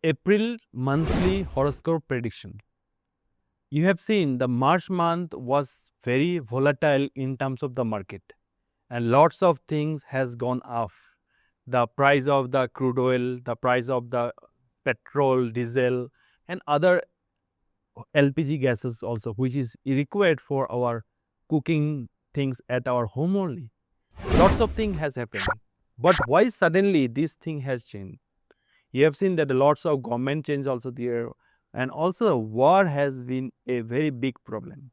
April monthly horoscope prediction. You have seen the March month was very volatile in terms of the market, and lots of things has gone up. The price of the crude oil, the price of the petrol, diesel, and other LPG gases also, which is required for our cooking things at our home only. Lots of things has happened. But why suddenly this thing has changed? You have seen that lots of government change also there, and also war has been a very big problem.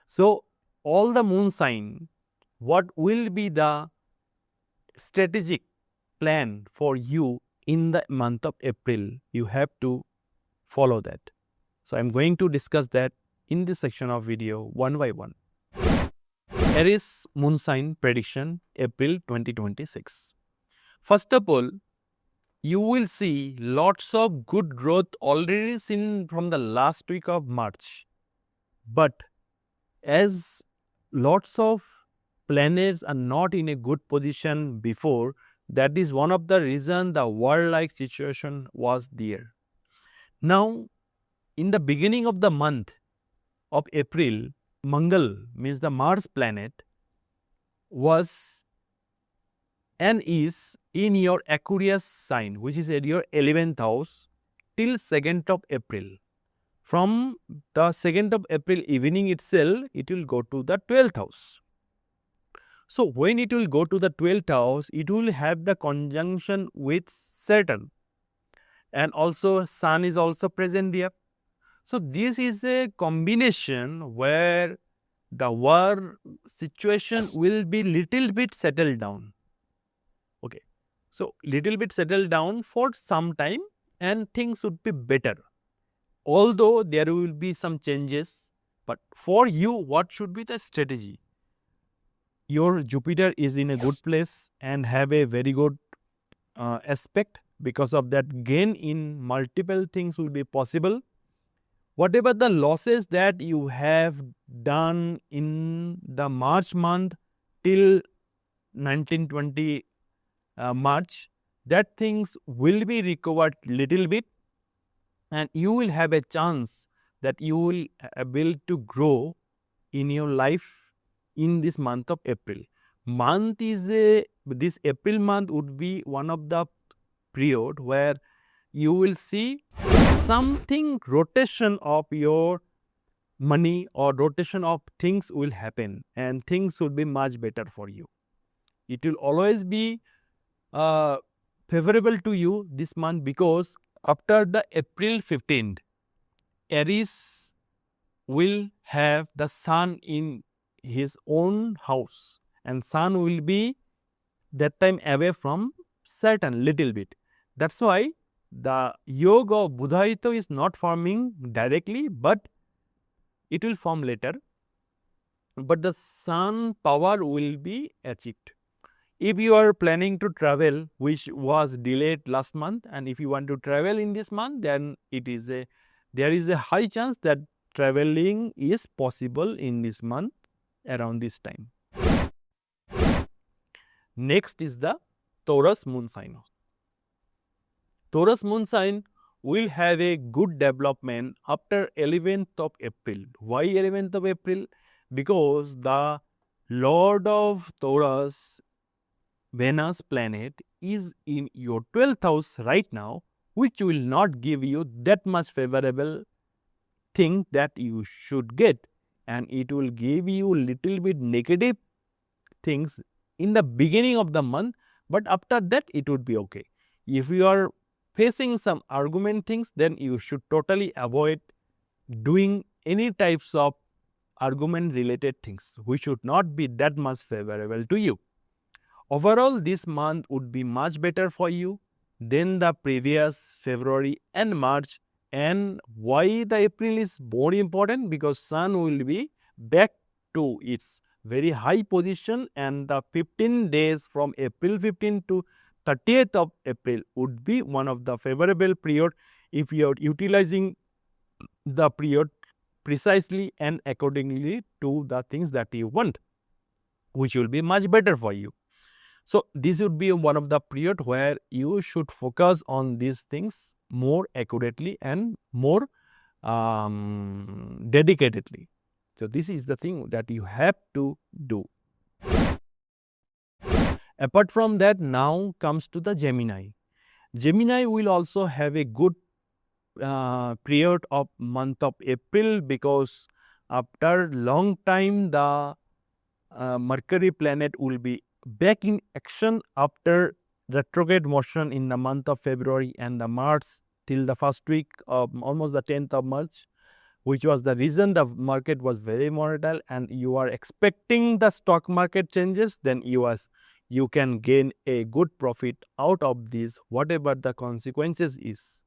So all the moon sign, what will be the strategic plan for you in the month of April? You have to follow that. So I'm going to discuss that in this section of video one by one. Aries moon sign prediction April 2026. First of all, you will see lots of good growth already seen from the last week of March. But as lots of planets are not in a good position before, that is one of the reasons the war-like situation was there. Now, in the beginning of the month of April, Mangal, means the Mars planet, was and is in your Aquarius sign, which is at your 11th house till 2nd of April. From the 2nd of April evening itself, it will go to the 12th house. So when it will go to the 12th house, it will have the conjunction with Saturn, and also Sun is also present there. So this is a combination where the war situation will be little bit settled down. Okay, so little bit settled down for some time and things would be better. Although there will be some changes, but for you, what should be the strategy? Your Jupiter is in a good place and have a very good aspect. Because of that, gain in multiple things will be possible. Whatever the losses that you have done in the March month till 1920 March, that things will be recovered little bit, and you will have a chance that you will able to grow in your life in this month of April. This April month would be one of the period where you will see something rotation of your money or rotation of things will happen, and things will be much better for you. It will always be favorable to you this month, because after the April 15th, Aries will have the Sun in his own house, and Sun will be that time away from Saturn little bit. That's why the yoga of Budhaito is not forming directly, but it will form later. But the Sun power will be achieved. If you are planning to travel, which was delayed last month, and if you want to travel in this month, then there is a high chance that traveling is possible in this month around this time. Next is the Taurus moon sign. Taurus moon sign will have a good development after 11th of April. Why 11th of April? Because the Lord of Taurus, Venus planet, is in your 12th house right now, which will not give you that much favorable thing that you should get, and it will give you little bit negative things in the beginning of the month, but after that it would be okay. If you are facing some argument things, then you should totally avoid doing any types of argument related things, which should not be that much favorable to you. Overall, this month would be much better for you than the previous February and March. And why the April is more important? Because Sun will be back to its very high position, and the 15 days from April 15 to 30th of April would be one of the favorable period if you are utilizing the period precisely and accordingly to the things that you want, which will be much better for you. So this would be one of the period where you should focus on these things more accurately and more dedicatedly. So this is the thing that you have to do. Apart from that, now comes to the Gemini. Gemini will also have a good period of month of April, because after long time the Mercury planet will be back in action after retrograde motion in the month of February and the March till the first week of almost the 10th of March, which was the reason the market was very volatile, and you are expecting the stock market changes, then you can gain a good profit out of this, whatever the consequences is.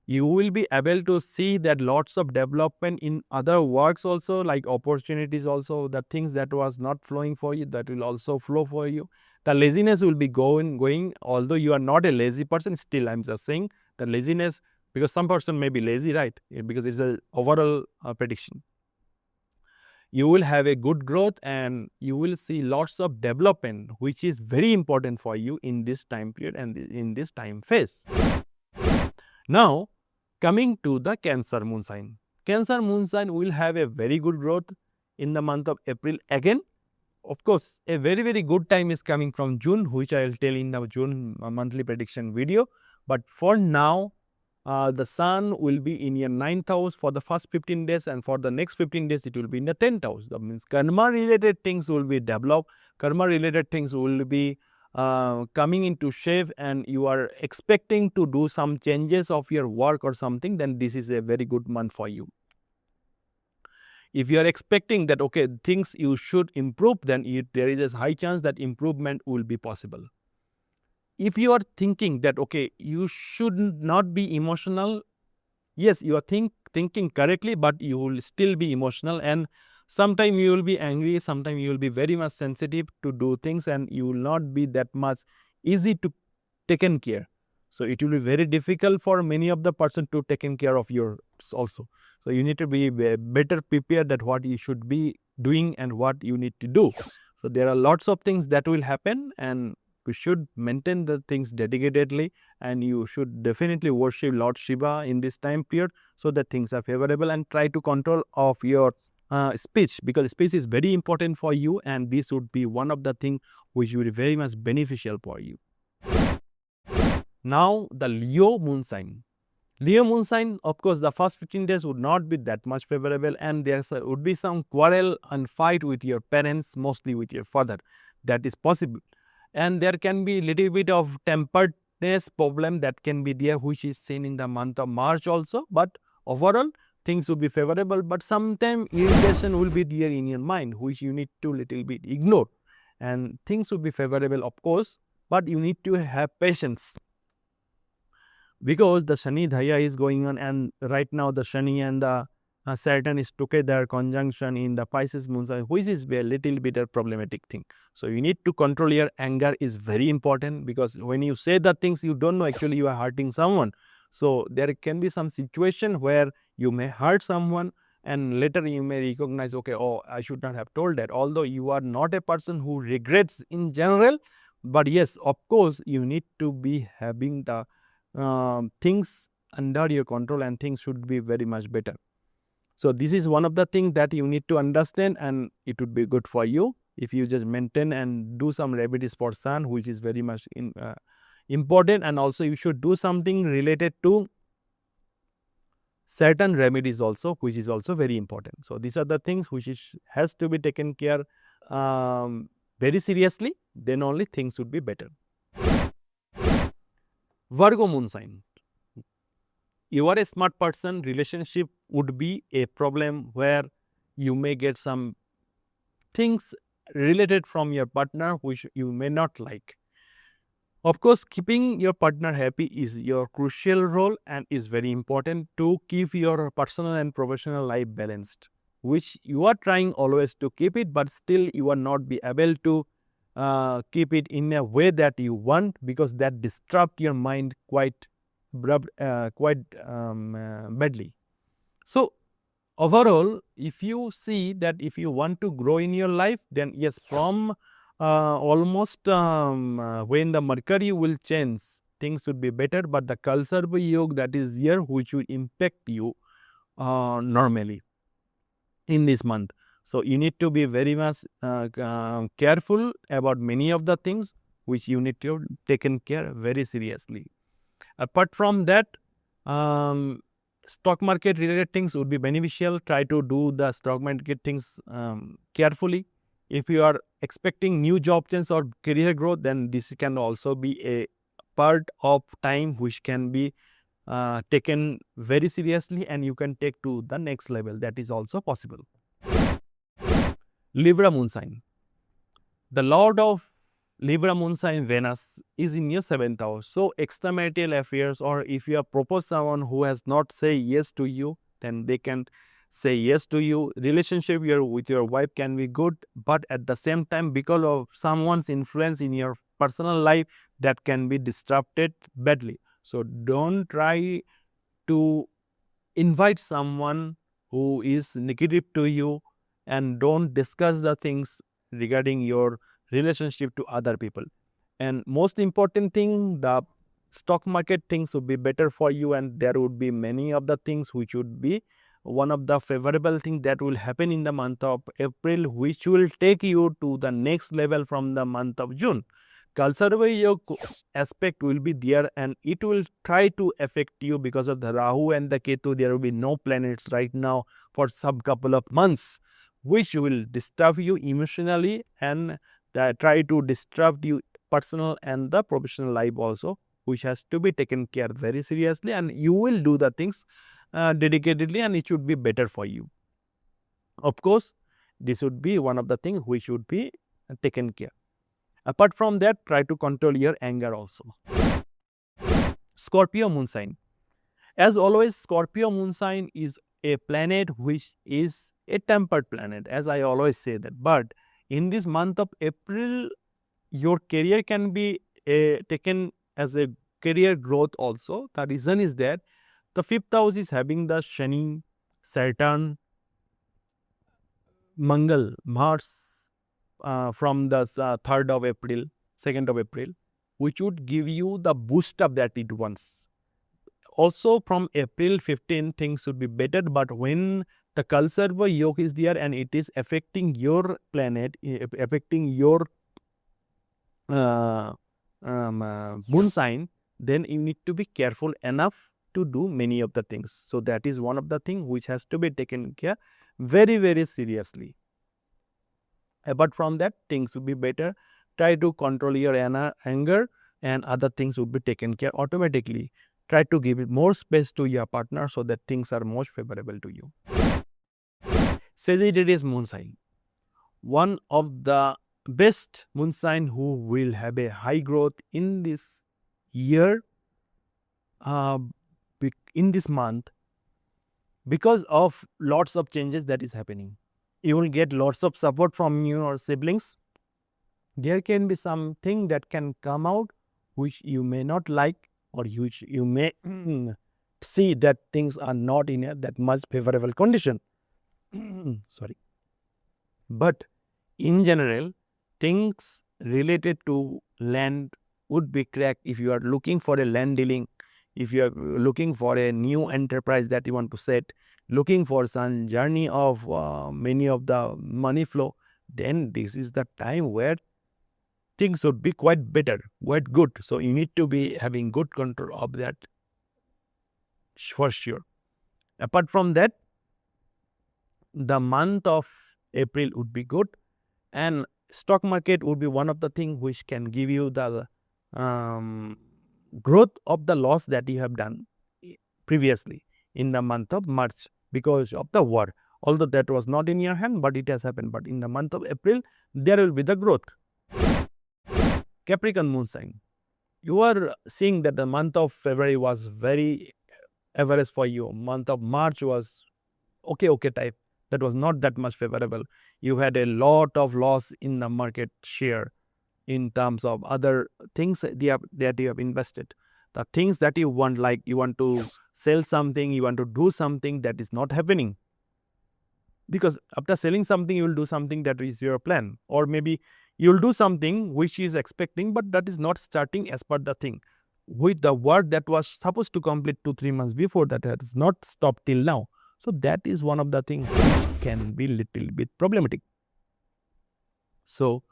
You will be able to see that lots of development in other works also, like opportunities also, the things that was not flowing for you, that will also flow for you. The laziness will be going, although you are not a lazy person, still I'm just saying the laziness, because some person may be lazy, right? Because it's an overall prediction. You will have a good growth and you will see lots of development, which is very important for you in this time period and in this time phase. Now, coming to the Cancer moon sign. Cancer moon sign will have a very good growth in the month of April. Again, of course, a very good time is coming from June, which I will tell in the June monthly prediction video. But for now, the sun will be in your 9th house for the first 15 days, and for the next 15 days it will be in the 10th house. That means karma related things will be developed, karma related things will be coming into shape, and you are expecting to do some changes of your work or something, then this is a very good month for you. If you are expecting that, okay, things you should improve, then there is a high chance that improvement will be possible. If you are thinking that, okay, you should not be emotional, yes, you are thinking correctly, but you will still be emotional, and sometimes you will be angry, sometimes you will be very much sensitive to do things, and you will not be that much easy to taken care. So it will be very difficult for many of the person to taken care of yours also. So you need to be better prepared that what you should be doing and what you need to do. So there are lots of things that will happen, and you should maintain the things dedicatedly, and you should definitely worship Lord Shiva in this time period so that things are favorable, and try to control of your speech, because speech is very important for you, and this would be one of the things which will be very much beneficial for you. Now the Leo moon sign. Leo moon sign, of course, the first 15 days would not be that much favorable, and there would be some quarrel and fight with your parents, mostly with your father. That is possible. And there can be little bit of temperedness problem that can be there, which is seen in the month of March also. But overall, things will be favorable. But sometimes irritation will be there in your mind, which you need to little bit ignore. And things will be favorable, of course, but you need to have patience. Because the Shani Dhaya is going on, and right now the Shani and the Saturn is together conjunction in the Pisces moon sign, which is a little bit a problematic thing. So you need to control your anger is very important, because when you say the things you don't know, actually you are hurting someone. So there can be some situation where you may hurt someone, and later you may recognize, okay, oh, I should not have told that. Although you are not a person who regrets in general, but yes, of course, you need to be having the things under your control, and things should be very much better. So this is one of the things that you need to understand, and it would be good for you if you just maintain and do some remedies for sun, which is very much important. And also you should do something related to certain remedies also, which is also very important. So these are the things which has to be taken care very seriously, then only things would be better. Virgo moon sign. You are a smart person, relationship would be a problem where you may get some things related from your partner which you may not like. Of course, keeping your partner happy is your crucial role, and is very important to keep your personal and professional life balanced, which you are trying always to keep it, but still you are not be able to keep it in a way that you want, because that disrupt your mind quite badly. So overall, if you see that if you want to grow in your life, then yes, from almost when the Mercury will change, things would be better, but the Kalsarva Yoga that is here, which will impact you normally in this month. So you need to be very much careful about many of the things which you need to taken care very seriously. Apart from that, stock market related things would be beneficial. Try to do the stock market things carefully. If you are expecting new job change or career growth, then this can also be a part of time which can be taken very seriously, and you can take to the next level. That is also possible. Libra moon sign. The Lord of Libra moon sign Venus is in your 7th house. So extramarital affairs, or if you have proposed someone who has not say yes to you, then they can say yes to you. Relationship with your wife can be good, but at the same time, because of someone's influence in your personal life, that can be disrupted badly. So don't try to invite someone who is negative to you, and don't discuss the things regarding your relationship to other people. And most important thing, the stock market things would be better for you, and there would be many of the things which would be one of the favorable things that will happen in the month of April, which will take you to the next level from the month of June. Kalsarva aspect will be there, and it will try to affect you because of the Rahu and the Ketu. There will be no planets right now for some couple of months, which will disturb you emotionally and try to disrupt you personal and the professional life also, which has to be taken care very seriously, and you will do the things dedicatedly, and it should be better for you. Of course, this would be one of the things which should be taken care. Apart from that, try to control your anger also. Scorpio moon sign. As always, Scorpio moon sign is a planet which is a tempered planet, as I always say that. But in this month of April, your career can be taken as a career growth also. The reason is that the 5th house is having the Shani, Saturn, Mangal, Mars from the 3rd of April, 2nd of April, which would give you the boost up that it wants. Also from April 15, things would be better, but when the Kalsarva Yoga is there and it is affecting your planet, affecting your moon sign, then you need to be careful enough to do many of the things. So that is one of the things which has to be taken care very, very seriously. Apart from that, things will be better. Try to control your anger, and other things will be taken care automatically. Try to give it more space to your partner so that things are most favorable to you. Sagittarius moon sign. One of the best moon sign who will have a high growth in this year, in this month, because of lots of changes that is happening. You will get lots of support from your siblings. There can be something that can come out which you may not like, or which you may see that things are not in a that much favorable condition. Sorry. But in general, things related to land would be cracked. If you are looking for a land dealing, if you are looking for a new enterprise that you want to set, looking for some journey of many of the money flow, then this is the time where things would be quite better, quite good. So you need to be having good control of that for sure. Apart from that, the month of April would be good, and stock market would be one of the things which can give you the growth of the loss that you have done previously in the month of March because of the war. Although that was not in your hand, but it has happened. But in the month of April, there will be the growth. Capricorn moon sign. You are seeing that the month of February was very average for you. Month of March was okay type. That was not that much favorable. You had a lot of loss in the market share in terms of other things that you have invested. The things that you want, like you want to sell something, you want to do something, that is not happening. Because after selling something, you will do something that is your plan. Or maybe You'll do something which is expecting, but that is not starting as per the thing. With the work that was supposed to complete 2-3 months before, that has not stopped till now. So that is one of the things which can be little bit problematic. So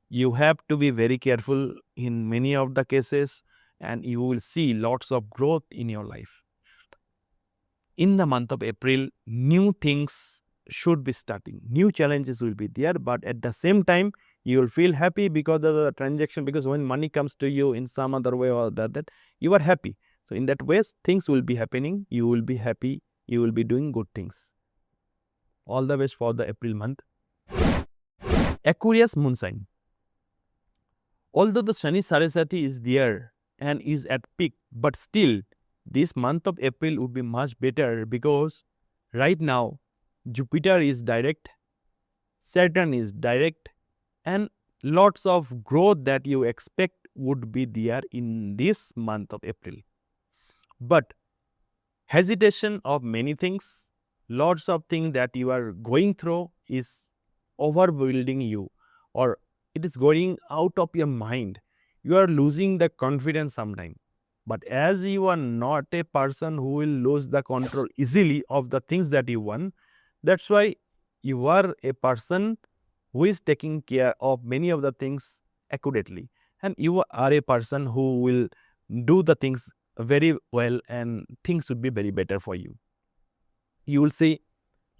you have to be very careful in many of the cases, and you will see lots of growth in your life. In the month of April, new things should be starting. New challenges will be there, but at the same time, you will feel happy because of the transaction, because when money comes to you in some other way or that you are happy. So in that way, things will be happening. You will be happy. You will be doing good things. All the best for the April month. Aquarius moon sign. Although the Shani Saraswati is there and is at peak, but still this month of April would be much better, because right now Jupiter is direct, Saturn is direct, and lots of growth that you expect would be there in this month of April. But hesitation of many things, lots of things that you are going through is overwhelming you, or it is going out of your mind. You are losing the confidence sometime. But as you are not a person who will lose the control easily of the things that you want, that's why you are a person who is taking care of many of the things accurately. And you are a person who will do the things very well, and things will be very better for you. You will see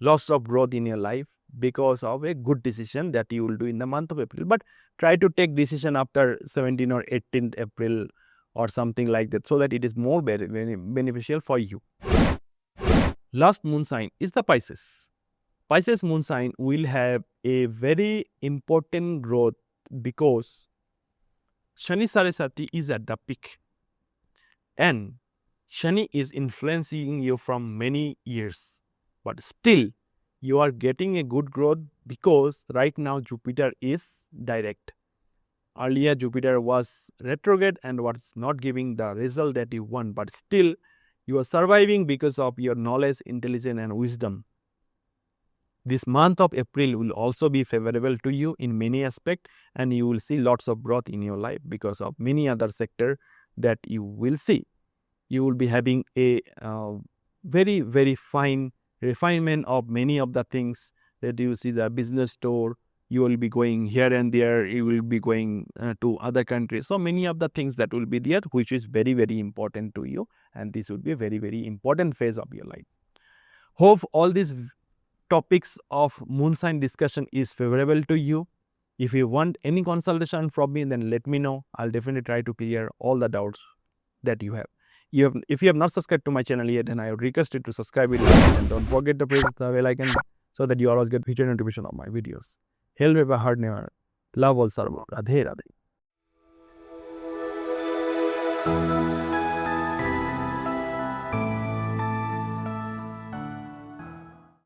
lots of growth in your life because of a good decision that you will do in the month of April. But try to take decision after 17th or 18th April or something like that, so that it is more very beneficial for you. Last moon sign is the Pisces. Pisces moon sign will have a very important growth because Shani Saraswati is at the peak, and Shani is influencing you from many years. But still, you are getting a good growth because right now Jupiter is direct. Earlier, Jupiter was retrograde and was not giving the result that you want, but still, you are surviving because of your knowledge, intelligence, and wisdom. This month of April will also be favorable to you in many aspects, and you will see lots of growth in your life because of many other sectors that you will see. You will be having a very, very fine refinement of many of the things that you see. The business store, you will be going here and there, you will be going to other countries. So many of the things that will be there, which is very, very important to you, and this would be a very, very important phase of your life. Hope all these topics of moon sign discussion is favorable to you. If you want any consultation from me, then let me know. I'll definitely try to clear all the doubts that you have. If you have not subscribed to my channel yet, then I would request you to subscribe it, and don't forget to press the bell icon so that you always get future notification of my videos. Hell with a heart never. Love all servo. Radhe Radhe.